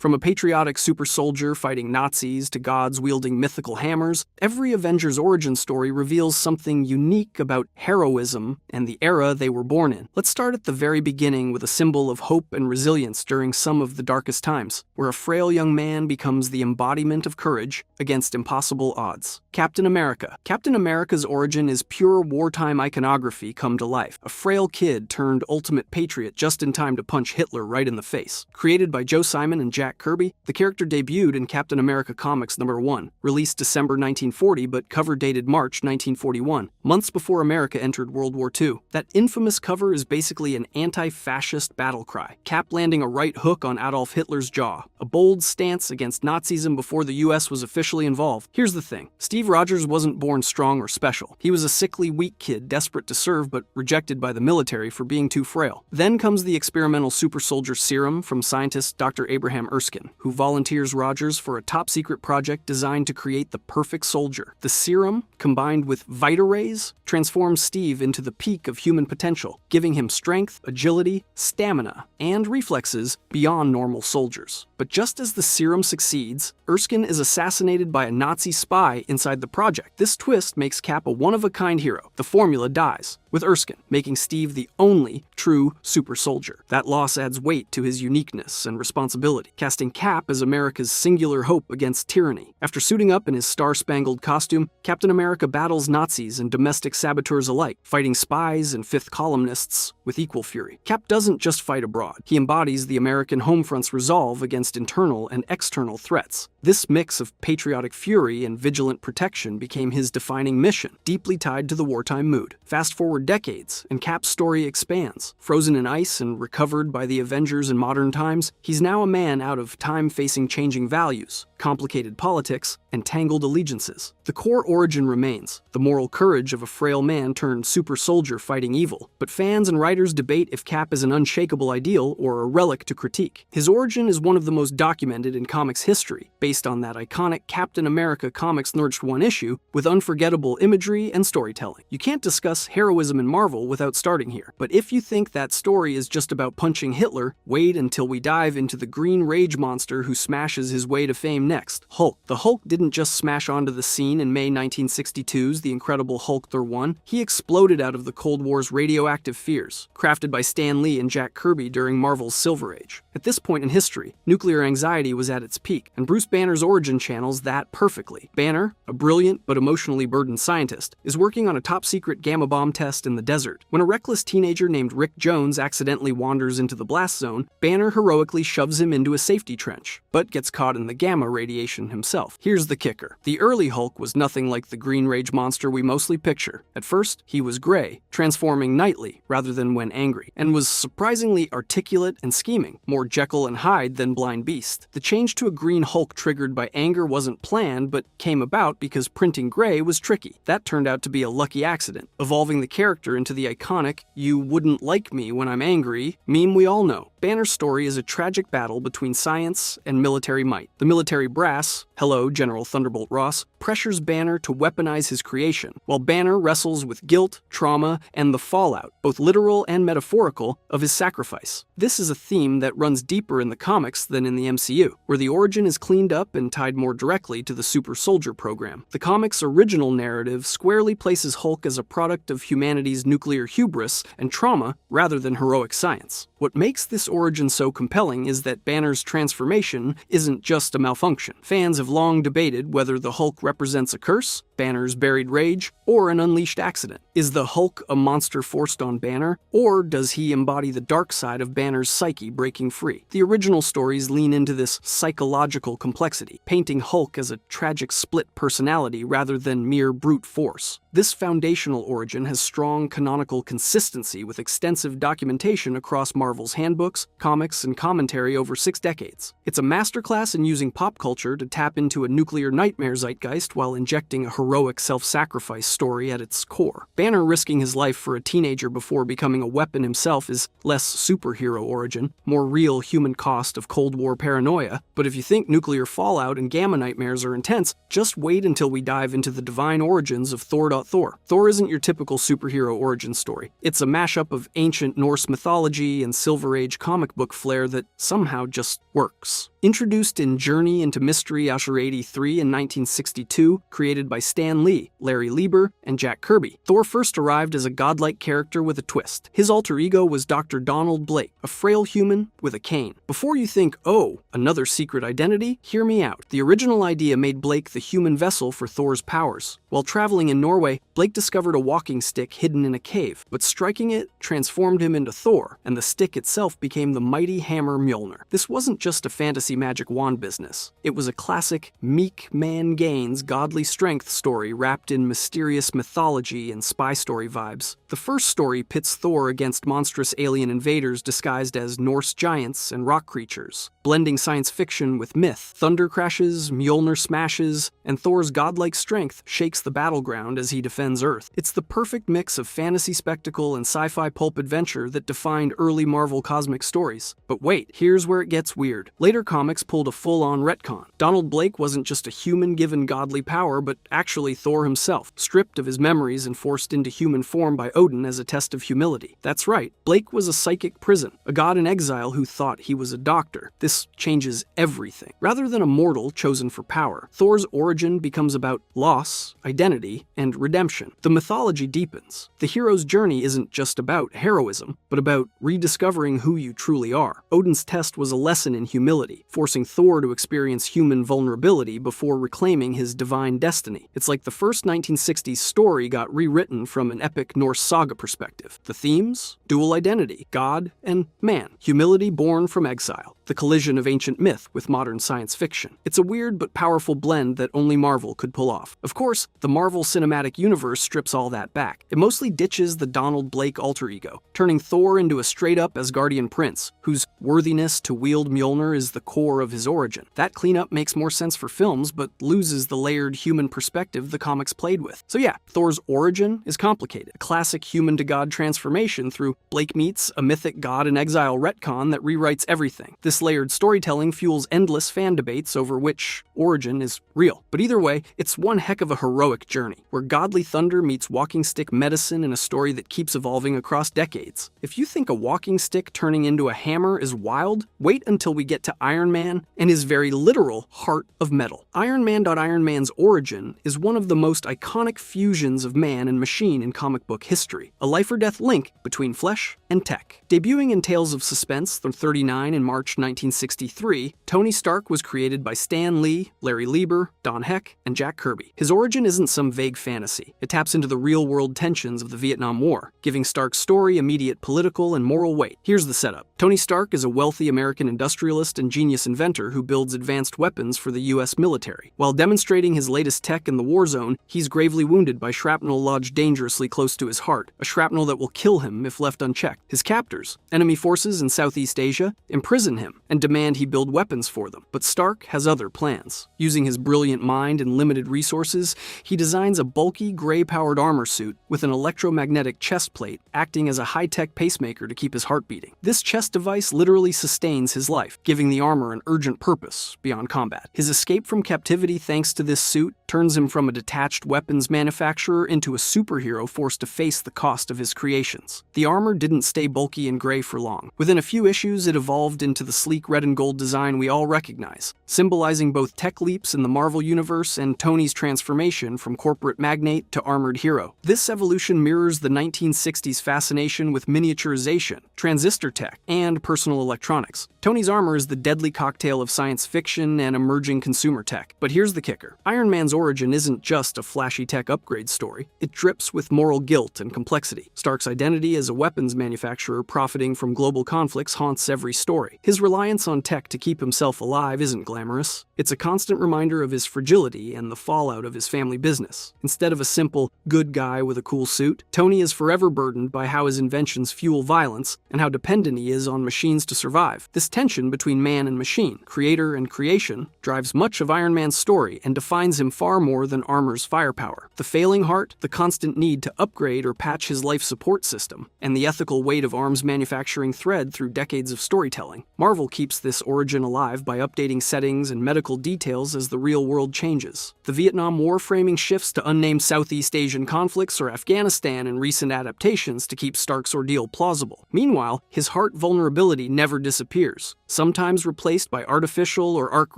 From a patriotic super soldier fighting Nazis to gods wielding mythical hammers, every Avenger's origin story reveals something unique about heroism and the era they were born in. Let's start at the very beginning with a symbol of hope and resilience during some of the darkest times, where a frail young man becomes the embodiment of courage against impossible odds. Captain America. Captain America's origin is pure wartime iconography come to life. A frail kid turned ultimate patriot just in time to punch Hitler right in the face. Created by Joe Simon and Jack Kirby, the character debuted in Captain America Comics #1, released December 1940 but cover dated March 1941, months before America entered World War II. That infamous cover is basically an anti-fascist battle cry, Cap landing a right hook on Adolf Hitler's jaw, a bold stance against Nazism before the US was officially involved. Here's the thing, Steve Rogers wasn't born strong or special. He was a sickly, weak kid desperate to serve but rejected by the military for being too frail. Then comes the experimental super soldier serum from scientist Dr. Abraham Erskine, who volunteers Rogers for a top-secret project designed to create the perfect soldier. The serum, combined with Vita Rays, transforms Steve into the peak of human potential, giving him strength, agility, stamina, and reflexes beyond normal soldiers. But just as the serum succeeds, Erskine is assassinated by a Nazi spy inside the project. This twist makes Cap a one-of-a-kind hero. The formula dies, with Erskine making Steve the only true super soldier. That loss adds weight to his uniqueness and responsibility, casting Cap as America's singular hope against tyranny. After suiting up in his star-spangled costume, Captain America battles Nazis and domestic saboteurs alike, fighting spies and fifth columnists with equal fury. Cap doesn't just fight abroad. He embodies the American homefront's resolve against internal and external threats. This mix of patriotic fury and vigilant protection became his defining mission, deeply tied to the wartime mood. Fast forward decades, and Cap's story expands. Frozen in ice and recovered by the Avengers in modern times, he's now a man out of time facing changing values, complicated politics, and tangled allegiances. The core origin remains, the moral courage of a frail man turned super soldier fighting evil, but fans and writers debate if Cap is an unshakable ideal or a relic to critique. His origin is one of the most documented in comics history, based on that iconic Captain America Comics #1 issue with unforgettable imagery and storytelling. You can't discuss heroism in Marvel without starting here, but if you think that story is just about punching Hitler, wait until we dive into the green rage monster who smashes his way to fame next, Hulk. The Hulk didn't just smash onto the scene in May 1962's The Incredible Hulk #1, he exploded out of the Cold War's radioactive fears, crafted by Stan Lee and Jack Kirby during Marvel's Silver Age. At this point in history, nuclear anxiety was at its peak, and Bruce Banner's origin channels that perfectly. Banner, a brilliant but emotionally burdened scientist, is working on a top-secret gamma bomb test in the desert. When a reckless teenager named Rick Jones accidentally wanders into the blast zone, Banner heroically shoves him into a safety trench, but gets caught in the gamma radiation himself. Here's the kicker. The early Hulk was nothing like the green rage monster we mostly picture. At first, he was gray, transforming nightly rather than when angry, and was surprisingly articulate and scheming, more Jekyll and Hyde than Blind Beast. The change to a green Hulk triggered by anger wasn't planned, but came about because printing gray was tricky. That turned out to be a lucky accident, evolving the character into the iconic "you wouldn't like me when I'm angry" meme we all know. Banner's story is a tragic battle between science and military might. The military brass, hello General Thunderbolt Ross, pressures Banner to weaponize his creation, while Banner wrestles with guilt, trauma, and the fallout, both literal and metaphorical, of his sacrifice. This is a theme that runs deeper in the comics than in the MCU, where the origin is cleaned up and tied more directly to the super soldier program. The comic's original narrative squarely places Hulk as a product of humanity's nuclear hubris and trauma rather than heroic science. What makes this origin so compelling is that Banner's transformation isn't just a malfunction. Fans have long debated whether the Hulk represents a curse, Banner's buried rage, or an unleashed accident. Is the Hulk a monster forced on Banner, or does he embody the dark side of Banner's psyche breaking free? The original stories lean into this psychological complexity, painting Hulk as a tragic split personality rather than mere brute force. This foundational origin has strong canonical consistency with extensive documentation across Marvel's handbooks, comics, and commentary over 6 decades. It's a masterclass in using pop culture to tap into a nuclear nightmare zeitgeist while injecting a heroic self-sacrifice story at its core. Banner risking his life for a teenager before becoming a weapon himself is less superhero origin, more real human cost of Cold War paranoia, but if you think nuclear fallout and gamma nightmares are intense, just wait until we dive into the divine origins of Thor. Thor isn't your typical superhero origin story. It's a mashup of ancient Norse mythology and Silver Age comic book flair that somehow just works. Introduced in Journey into Mystery Usher 83 in 1962, created by Stan Lee, Larry Lieber, and Jack Kirby, Thor first arrived as a godlike character with a twist. His alter ego was Dr. Donald Blake, a frail human with a cane. Before you think, oh, another secret identity, hear me out. The original idea made Blake the human vessel for Thor's powers. While traveling in Norway, Blake discovered a walking stick hidden in a cave, but striking it transformed him into Thor, and the stick itself became the mighty hammer Mjolnir. This wasn't just a fantasy magic wand business. It was a classic meek man gains godly strength story wrapped in mysterious mythology and spy story vibes. The first story pits Thor against monstrous alien invaders disguised as Norse giants and rock creatures, blending science fiction with myth. Thunder crashes, Mjolnir smashes, and Thor's godlike strength shakes the battleground as he defends Earth. It's the perfect mix of fantasy spectacle and sci-fi pulp adventure that defined early Marvel cosmic stories. But wait, here's where it gets weird. Later comics pulled a full-on retcon. Donald Blake wasn't just a human given godly power, but actually Thor himself, stripped of his memories and forced into human form by Odin as a test of humility. That's right, Blake was a psychic prison, a god in exile who thought he was a doctor. This changes everything. Rather than a mortal chosen for power, Thor's origin becomes about loss, identity, and redemption. The mythology deepens. The hero's journey isn't just about heroism, but about rediscovering who you truly are. Odin's test was a lesson in humility, forcing Thor to experience human vulnerability before reclaiming his divine destiny. It's like the first 1960s story got rewritten from an epic Norse saga perspective. The themes? Dual identity, God and man. Humility born from exile. The collision of ancient myth with modern science fiction. It's a weird but powerful blend that only Marvel could pull off. Of course, the Marvel Cinematic Universe strips all that back. It mostly ditches the Donald Blake alter ego, turning Thor into a straight-up Asgardian prince, whose worthiness to wield Mjolnir is the core of his origin. That cleanup makes more sense for films, but loses the layered human perspective the comics played with. So yeah, Thor's origin is complicated. A classic human-to-god transformation through Blake meets a mythic god in exile retcon that rewrites everything. This layered storytelling fuels endless fan debates over which origin is real. But either way, it's one heck of a heroic journey, where godly thunder meets walking stick medicine in a story that keeps evolving across decades. If you think a walking stick turning into a hammer is wild, wait until we get to Iron Man and his very literal heart of metal. Iron Man's origin is one of the most iconic fusions of man and machine in comic book history, a life-or-death link between flesh and tech. Debuting in Tales of Suspense #39 in March 1963, Tony Stark was created by Stan Lee, Larry Lieber, Don Heck, and Jack Kirby. His origin isn't some vague fantasy. It taps into the real-world tensions of the Vietnam War, giving Stark's story immediate political and moral weight. Here's the setup. Tony Stark is a wealthy American industrialist and genius inventor who builds advanced weapons for the US military. While demonstrating his latest tech in the war zone, he's gravely wounded by shrapnel lodged dangerously close to his heart, a shrapnel that will kill him if left unchecked. His captors, enemy forces in Southeast Asia, imprison him and demand he build weapons for them. But Stark has other plans. Using his brilliant mind and limited resources, he designs a bulky, gray-powered armor suit with an electromagnetic chest plate acting as a high-tech pacemaker to keep his heart beating. This chest device literally sustains his life, giving the armor an urgent purpose beyond combat. His escape from captivity thanks to this suit turns him from a detached weapons manufacturer into a superhero forced to face the cost of his creations. The armor didn't stay bulky and gray for long. Within a few issues, it evolved into the sleek red and gold design we all recognize, symbolizing both tech leaps in the Marvel Universe and Tony's transformation from corporate magnate to armored hero. This evolution mirrors the 1960s fascination with miniaturization, transistor tech, and personal electronics. Tony's armor is the deadly cocktail of science fiction and emerging consumer tech. But here's the kicker. Iron Man's origin isn't just a flashy tech upgrade story. It drips with moral guilt and complexity. Stark's identity as a weapons manufacturer profiting from global conflicts haunts every story. His reliance on tech to keep himself alive isn't glamorous. It's a constant reminder of his fragility and the fallout of his family business. Instead of a simple, good guy with a cool suit, Tony is forever burdened by how his inventions fuel violence and how dependent he is on machines to survive. This tension between man and machine, creator and creation, drives much of Iron Man's story and defines him far more than armor's firepower. The failing heart, the constant need to upgrade or patch his life support system, and the ethical weight of arms manufacturing thread through decades of storytelling. Marvel keeps this origin alive by updating settings and medical details as the real world changes. The Vietnam War framing shifts to unnamed Southeast Asian conflicts or Afghanistan in recent adaptations to keep Stark's ordeal plausible. Meanwhile, his heart vulnerability invulnerability never disappears, sometimes replaced by artificial or arc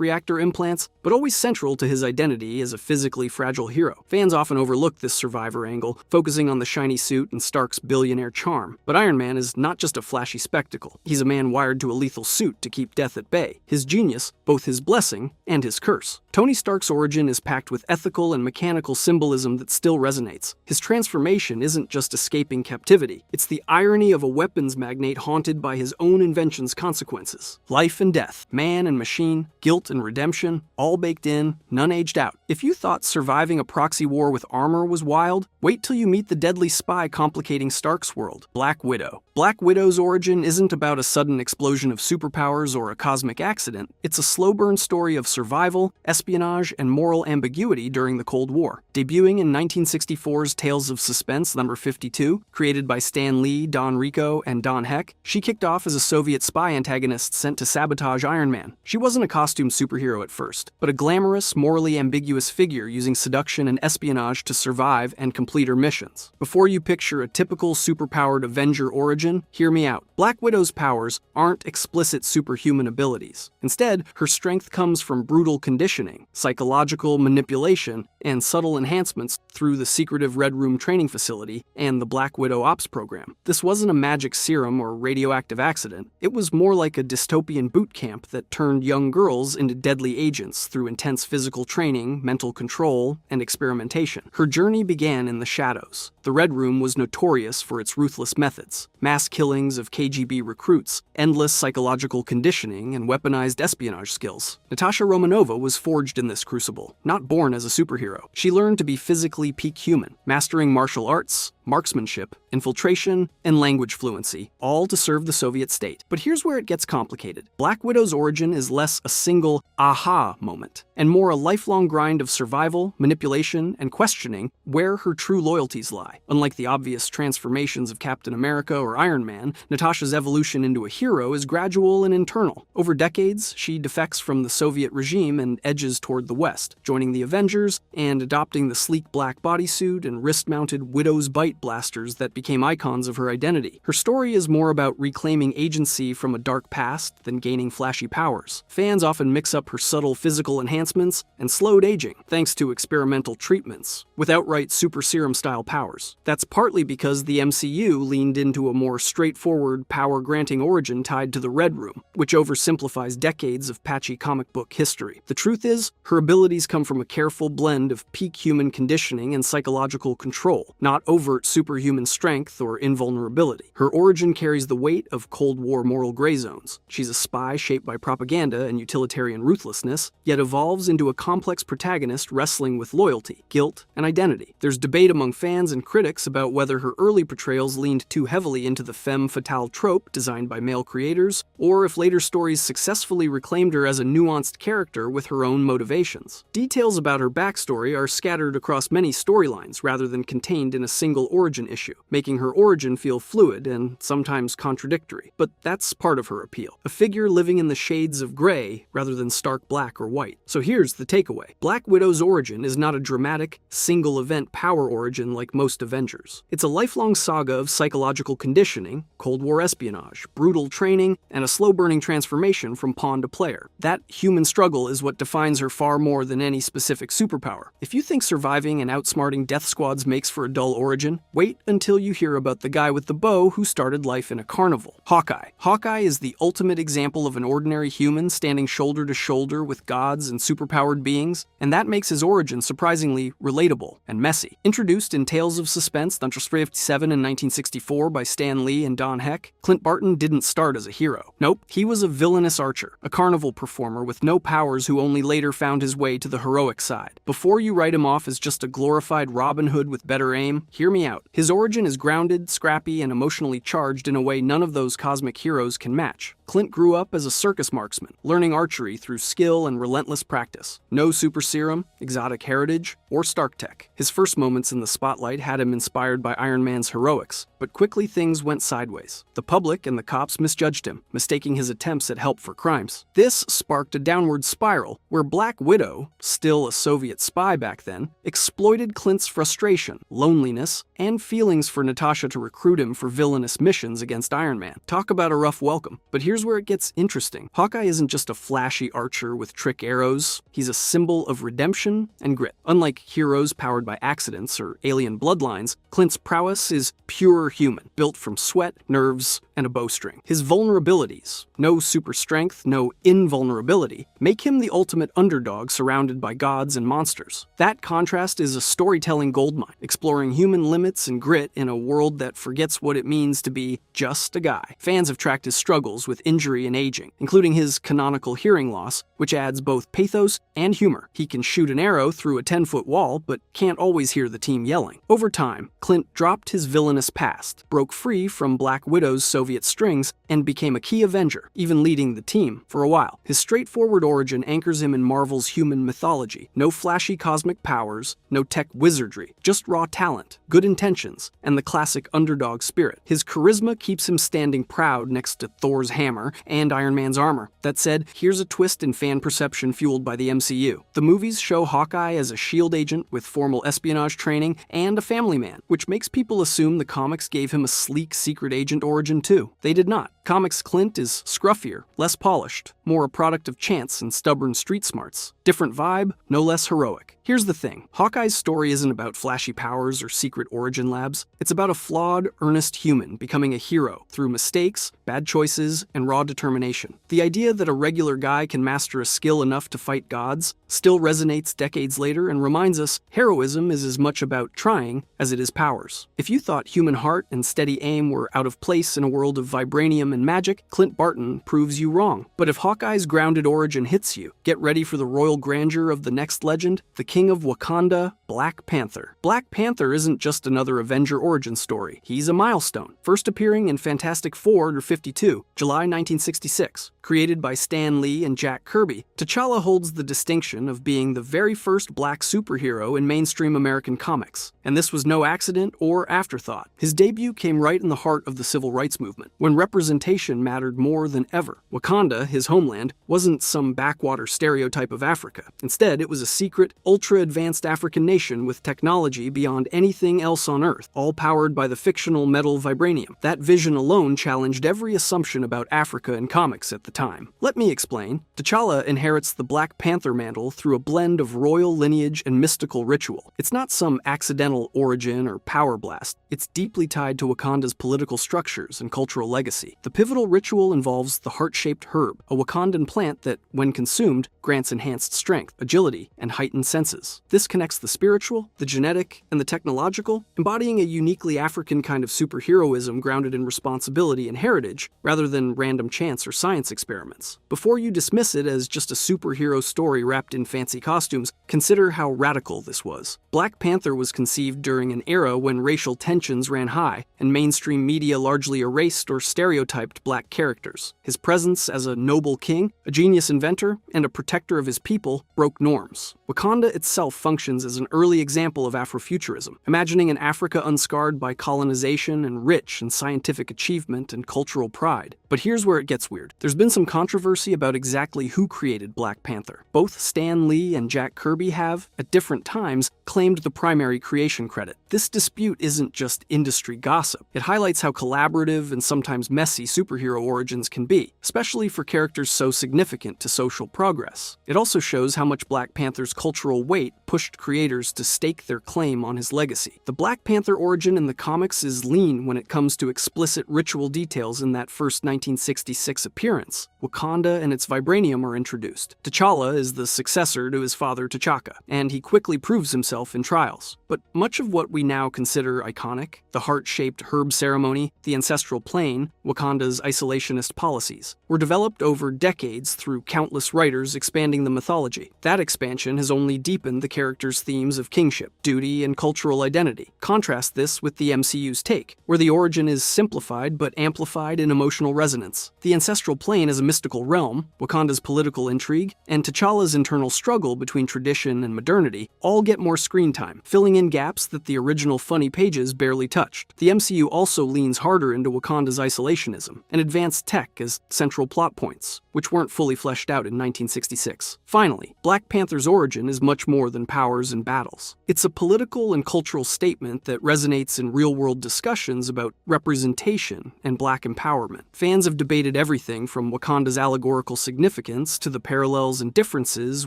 reactor implants, but always central to his identity as a physically fragile hero. Fans often overlook this survivor angle, focusing on the shiny suit and Stark's billionaire charm. But Iron Man is not just a flashy spectacle. He's a man wired to a lethal suit to keep death at bay. His genius, both his blessing and his curse. Tony Stark's origin is packed with ethical and mechanical symbolism that still resonates. His transformation isn't just escaping captivity. It's the irony of a weapons magnate haunted by his own invention's consequences. Life and death, man and machine, guilt and redemption, all baked in, none aged out. If you thought surviving a proxy war with armor was wild, wait till you meet the deadly spy complicating Stark's world, Black Widow. Black Widow's origin isn't about a sudden explosion of superpowers or a cosmic accident. It's a slow-burn story of survival, espionage, and moral ambiguity during the Cold War. Debuting in 1964's Tales of Suspense number 52, created by Stan Lee, Don Rico, and Don Heck, she kicked off as a Soviet spy antagonist sent to sabotage Iron Man. She wasn't a costume superhero at first, but a glamorous, morally ambiguous figure using seduction and espionage to survive and complete her missions. Before you picture a typical superpowered Avenger origin, hear me out. Black Widow's powers aren't explicit superhuman abilities. Instead, her strength comes from brutal conditioning, psychological manipulation, and subtle enhancements through the secretive Red Room training facility and the Black Widow Ops program. This wasn't a magic serum or radioactive accident. It was more like a dystopian boot camp that turned young girls into deadly agents through intense physical training, mental control, and experimentation. Her journey began in the shadows. The Red Room was notorious for its ruthless methods: mass killings of KGB recruits, endless psychological conditioning, and weaponized espionage skills. Natasha Romanova was forged in this crucible, not born as a superhero. She learned to be physically peak human, mastering martial arts, marksmanship, infiltration, and language fluency, all to serve the Soviet state. But here's where it gets complicated. Black Widow's origin is less a single aha moment, and more a lifelong grind of survival, manipulation, and questioning where her true loyalties lie. Unlike the obvious transformations of Captain America or Iron Man, Natasha's evolution into a hero is gradual and internal. Over decades, she defects from the Soviet regime and edges toward the West, joining the Avengers and adopting the sleek black bodysuit and wrist-mounted Widow's Bite blasters that became icons of her identity. Her story is more about reclaiming agency from a dark past than gaining flashy powers. Fans often mix up her subtle physical enhancements and slowed aging, thanks to experimental treatments, with outright super serum-style powers. That's partly because the MCU leaned into a more straightforward, power-granting origin tied to the Red Room, which oversimplifies decades of patchy comic book history. The truth is, her abilities come from a careful blend of peak human conditioning and psychological control, not overt superhuman strength or invulnerability. Her origin carries the weight of Cold War moral gray zones. She's a spy shaped by propaganda and utilitarian ruthlessness, yet evolves into a complex protagonist wrestling with loyalty, guilt, and identity. There's debate among fans and critics about whether her early portrayals leaned too heavily into the femme fatale trope designed by male creators, or if later stories successfully reclaimed her as a nuanced character with her own motivations. Details about her backstory are scattered across many storylines rather than contained in a single origin issue, making her origin feel fluid and sometimes contradictory. But that's part of her appeal. A figure living in the shades of gray rather than stark black or white. So here's the takeaway. Black Widow's origin is not a dramatic, single-event power origin like most Avengers. It's a lifelong saga of psychological conditioning, Cold War espionage, brutal training, and a slow-burning transformation from pawn to player. That human struggle is what defines her far more than any specific superpower. If you think surviving and outsmarting death squads makes for a dull origin, wait until you hear about the guy with the bow who started life in a carnival. Hawkeye. Hawkeye is the ultimate example of an ordinary human standing shoulder to shoulder with gods and superpowered beings, and that makes his origin surprisingly relatable and messy. Introduced in Tales of Suspense, number 57 in 1964 by Stan Lee and Don Heck, Clint Barton didn't start as a hero. Nope, he was a villainous archer, a carnival performer with no powers who only later found his way to the heroic side. Before you write him off as just a glorified Robin Hood with better aim, hear me out. His origin is grounded, scrappy, and emotionally charged in a way none of those cosmic heroes can match. Clint grew up as a circus marksman, learning archery through skill and relentless practice. No super serum, exotic heritage, or Stark tech. His first moments in the spotlight had him inspired by Iron Man's heroics, but quickly things went sideways. The public and the cops misjudged him, mistaking his attempts at help for crimes. This sparked a downward spiral where Black Widow, still a Soviet spy back then, exploited Clint's frustration, loneliness, and feelings for Natasha to recruit him for villainous missions against Iron Man. Talk about a rough welcome. But here's where it gets interesting. Hawkeye isn't just a flashy archer with trick arrows. He's a symbol of redemption and grit. Unlike heroes powered by accidents or alien bloodlines, Clint's prowess is pure human, built from sweat, nerves, and a bowstring. His vulnerabilities, no super strength, no invulnerability, make him the ultimate underdog surrounded by gods and monsters. That contrast is a storytelling goldmine, exploring human limits and grit in a world that forgets what it means to be just a guy. Fans have tracked his struggles with injury and aging, including his canonical hearing loss, which adds both pathos and humor. He can shoot an arrow through a 10-foot wall, but can't always hear the team yelling. Over time, Clint dropped his villainous past, broke free from Black Widow's Soviet strings, and became a key Avenger, even leading the team for a while. His straightforward origin anchors him in Marvel's human mythology. No flashy cosmic powers, no tech wizardry, just raw talent, good intentions, and the classic underdog spirit. His charisma keeps him standing proud next to Thor's hammer and Iron Man's armor. That said, here's a twist in fan perception fueled by the MCU. The movies show Hawkeye as a SHIELD agent with formal espionage training and a family man, which makes people assume the comics gave him a sleek secret agent origin too. They did not. Comics Clint is scruffier, less polished, more a product of chance and stubborn street smarts. Different vibe, no less heroic. Here's the thing. Hawkeye's story isn't about flashy powers or secret origin labs. It's about a flawed, earnest human becoming a hero through mistakes, bad choices, and raw determination. The idea that a regular guy can master a skill enough to fight gods still resonates decades later and reminds us heroism is as much about trying as it is powers. If you thought human heart and steady aim were out of place in a world of vibranium and magic, Clint Barton proves you wrong. But if Hawkeye's grounded origin hits you, get ready for the royal grandeur of the next legend, the King of Wakanda, Black Panther. Black Panther isn't just another Avenger origin story. He's a milestone, first appearing in Fantastic Four #52, July 1966. Created by Stan Lee and Jack Kirby, T'Challa holds the distinction of being the very first black superhero in mainstream American comics. And this was no accident or afterthought. His debut came right in the heart of the civil rights movement, when representation mattered more than ever. Wakanda, his homeland, wasn't some backwater stereotype of Africa. Instead, it was a secret, ultra-advanced African nation with technology beyond anything else on Earth, all powered by the fictional metal vibranium. That vision alone challenged every assumption about Africa in comics at the time. Let me explain. T'Challa inherits the Black Panther mantle through a blend of royal lineage and mystical ritual. It's not some accidental origin or power blast. It's deeply tied to Wakanda's political structures and cultural legacy. The pivotal ritual involves the heart-shaped herb, a Wakandan plant that, when consumed, grants enhanced strength, agility, and heightened senses. This connects the spiritual, the genetic, and the technological, embodying a uniquely African kind of superheroism grounded in responsibility and heritage, rather than random chance or science experiments. Before you dismiss it as just a superhero story wrapped in fancy costumes, consider how radical this was. Black Panther was conceived during an era when racial tensions ran high, and mainstream media largely erased or stereotyped black characters. His presence as a noble king, a genius inventor, and a protector of his people broke norms. Wakanda itself functions as an early example of Afrofuturism, imagining an Africa unscarred by colonization and rich in scientific achievement and cultural pride. But here's where it gets weird. There's been some controversy about exactly who created Black Panther. Both Stan Lee and Jack Kirby have, at different times, claimed the primary creation credit. This dispute isn't just industry gossip. It highlights how collaborative and sometimes messy superhero origins can be, especially for characters so significant to social progress. It also shows how much Black Panther's cultural weight pushed creators to stake their claim on his legacy. The Black Panther origin in the comics is lean when it comes to explicit ritual details in that first 1966 appearance. Wakanda and its vibranium are introduced. T'Challa is the successor to his father T'Chaka, and he quickly proves himself in trials. But much of what we now consider iconic, the heart-shaped herb ceremony, the ancestral plane, Wakanda Wakanda's isolationist policies, were developed over decades through countless writers expanding the mythology. That expansion has only deepened the character's themes of kingship, duty, and cultural identity. Contrast this with the MCU's take, where the origin is simplified but amplified in emotional resonance. The ancestral plane as a mystical realm, Wakanda's political intrigue, and T'Challa's internal struggle between tradition and modernity all get more screen time, filling in gaps that the original funny pages barely touched. The MCU also leans harder into Wakanda's isolationism and advanced tech as central plot points, which weren't fully fleshed out in 1966. Finally, Black Panther's origin is much more than powers and battles. It's a political and cultural statement that resonates in real-world discussions about representation and Black empowerment. Fans have debated everything from Wakanda's allegorical significance to the parallels and differences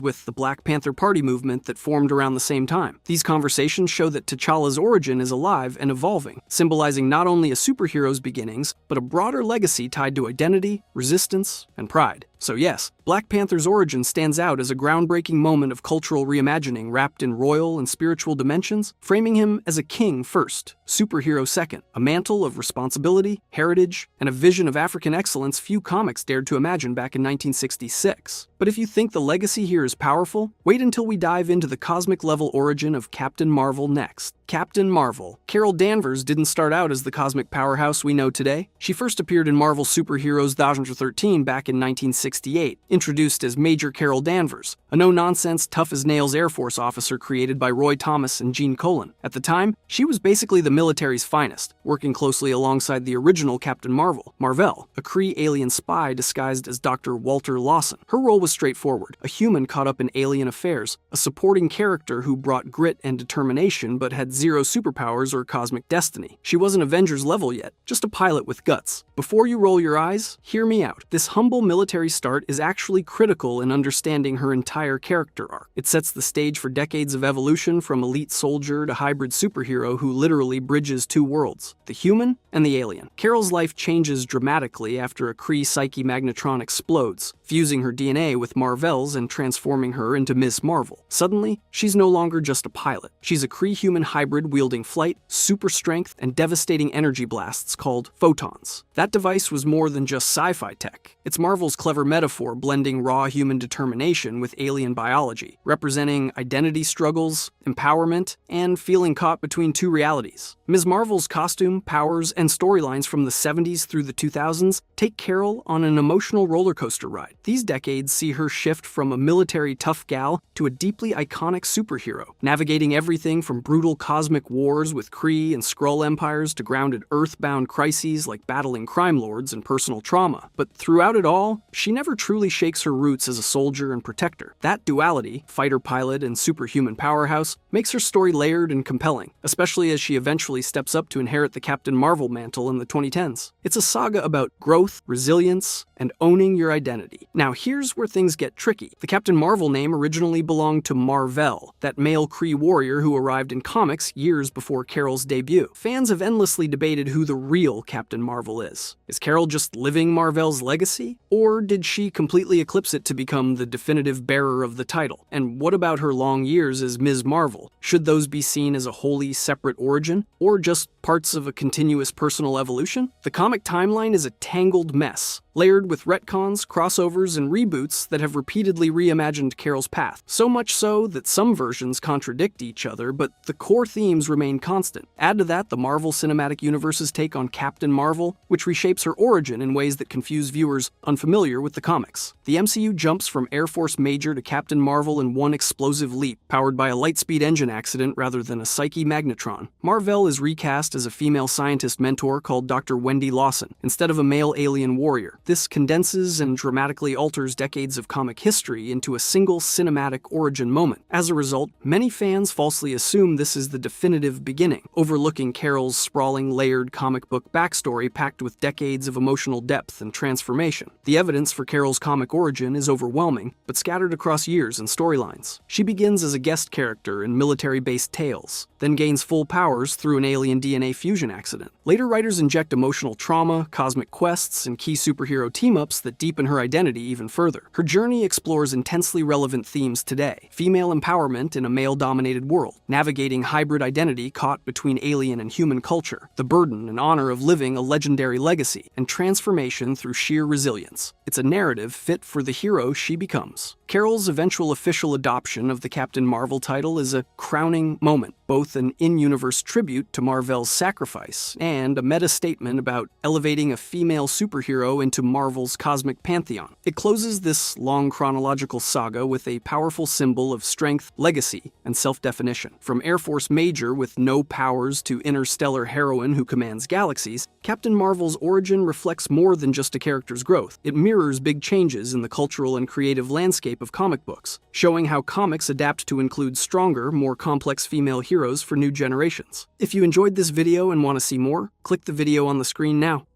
with the Black Panther Party movement that formed around the same time. These conversations show that T'Challa's origin is alive and evolving, symbolizing not only a superhero's beginnings, but a broader legacy tied to identity, resistance, and pride. So yes, Black Panther's origin stands out as a groundbreaking moment of cultural reimagining wrapped in royal and spiritual dimensions, framing him as a king first, superhero second, a mantle of responsibility, heritage, and a vision of African excellence few comics dared to imagine back in 1966. But if you think the legacy here is powerful, wait until we dive into the cosmic-level origin of Captain Marvel next. Captain Marvel. Carol Danvers didn't start out as the cosmic powerhouse we know today. She first appeared in Marvel Superheroes 1013 back in 1968, introduced as Major Carol Danvers, a no-nonsense, tough-as-nails Air Force officer created by Roy Thomas and Gene Colan. At the time, she was basically the military's finest, working closely alongside the original Captain Marvel, Marvel, a Kree alien spy disguised as Dr. Walter Lawson. Her role was straightforward, a human caught up in alien affairs, a supporting character who brought grit and determination but had zero superpowers or cosmic destiny. She wasn't Avengers level yet, just a pilot with guts. Before you roll your eyes, hear me out. This humble military start is actually critical in understanding her entire character arc. It sets the stage for decades of evolution from elite soldier to hybrid superhero who literally bridges two worlds, the human and the alien. Carol's life changes dramatically after a Kree psyche magnetron explodes, fusing her DNA with Marvel's and transforming her into Ms. Marvel. Suddenly, she's no longer just a pilot. She's a Kree-human hybrid wielding flight, super strength, and devastating energy blasts called photons. That device was more than just sci-fi tech. It's Marvel's clever metaphor blending raw human determination with alien biology, representing identity struggles, empowerment, and feeling caught between two realities. Ms. Marvel's costume, powers, and storylines from the 70s through the 2000s take Carol on an emotional roller coaster ride. These decades see her shift from a military tough gal to a deeply iconic superhero, navigating everything from brutal cosmic wars with Kree and Skrull empires to grounded earthbound crises like battling crime lords and personal trauma. But throughout it all, she never truly shakes her roots as a soldier and protector. That duality, fighter pilot and superhuman powerhouse, makes her story layered and compelling, especially as she eventually steps up to inherit the Captain Marvel mantle in the 2010s. It's a saga about growth, resilience, and owning your identity. Now here's where things get tricky. The Captain Marvel name originally belonged to Mar-Vell, that male Kree warrior who arrived in comics years before Carol's debut. Fans have endlessly debated who the real Captain Marvel is. Is Carol just living Mar-Vell's legacy? Or did she completely eclipse it to become the definitive bearer of the title? And what about her long years as Ms. Marvel? Should those be seen as a wholly separate origin? Or just parts of a continuous personal evolution? The comic timeline is a tangled mess, layered with retcons, crossovers, and reboots that have repeatedly reimagined Carol's path. So much so that some versions contradict each other, but the core themes remain constant. Add to that the Marvel Cinematic Universe's take on Captain Marvel, which reshapes her origin in ways that confuse viewers unfamiliar with the comics. The MCU jumps from Air Force Major to Captain Marvel in one explosive leap, powered by a lightspeed engine accident rather than a psyche magnetron. Mar-Vell is recast as a female scientist mentor called Dr. Wendy Lawson, instead of a male alien warrior. This condenses and dramatically alters decades of comic history into a single cinematic origin moment. As a result, many fans falsely assume this is the definitive beginning, overlooking Carol's sprawling, layered comic book backstory packed with decades of emotional depth and transformation. The evidence for Carol's comic origin is overwhelming, but scattered across years and storylines. She begins as a guest character in military-based tales, then gains full powers through an alien DNA fusion accident. Later writers inject emotional trauma, cosmic quests, and key superhero superhero team-ups that deepen her identity even further. Her journey explores intensely relevant themes today: female empowerment in a male-dominated world, navigating hybrid identity caught between alien and human culture, the burden and honor of living a legendary legacy, and transformation through sheer resilience. It's a narrative fit for the hero she becomes. Carol's eventual official adoption of the Captain Marvel title is a crowning moment, both an in-universe tribute to Marvel's sacrifice and a meta-statement about elevating a female superhero into Marvel's cosmic pantheon. It closes this long chronological saga with a powerful symbol of strength, legacy, and self-definition. From Air Force Major with no powers to interstellar heroine who commands galaxies, Captain Marvel's origin reflects more than just a character's growth. It mirrors big changes in the cultural and creative landscape of comic books, showing how comics adapt to include stronger, more complex female heroes for new generations. If you enjoyed this video and want to see more, click the video on the screen now.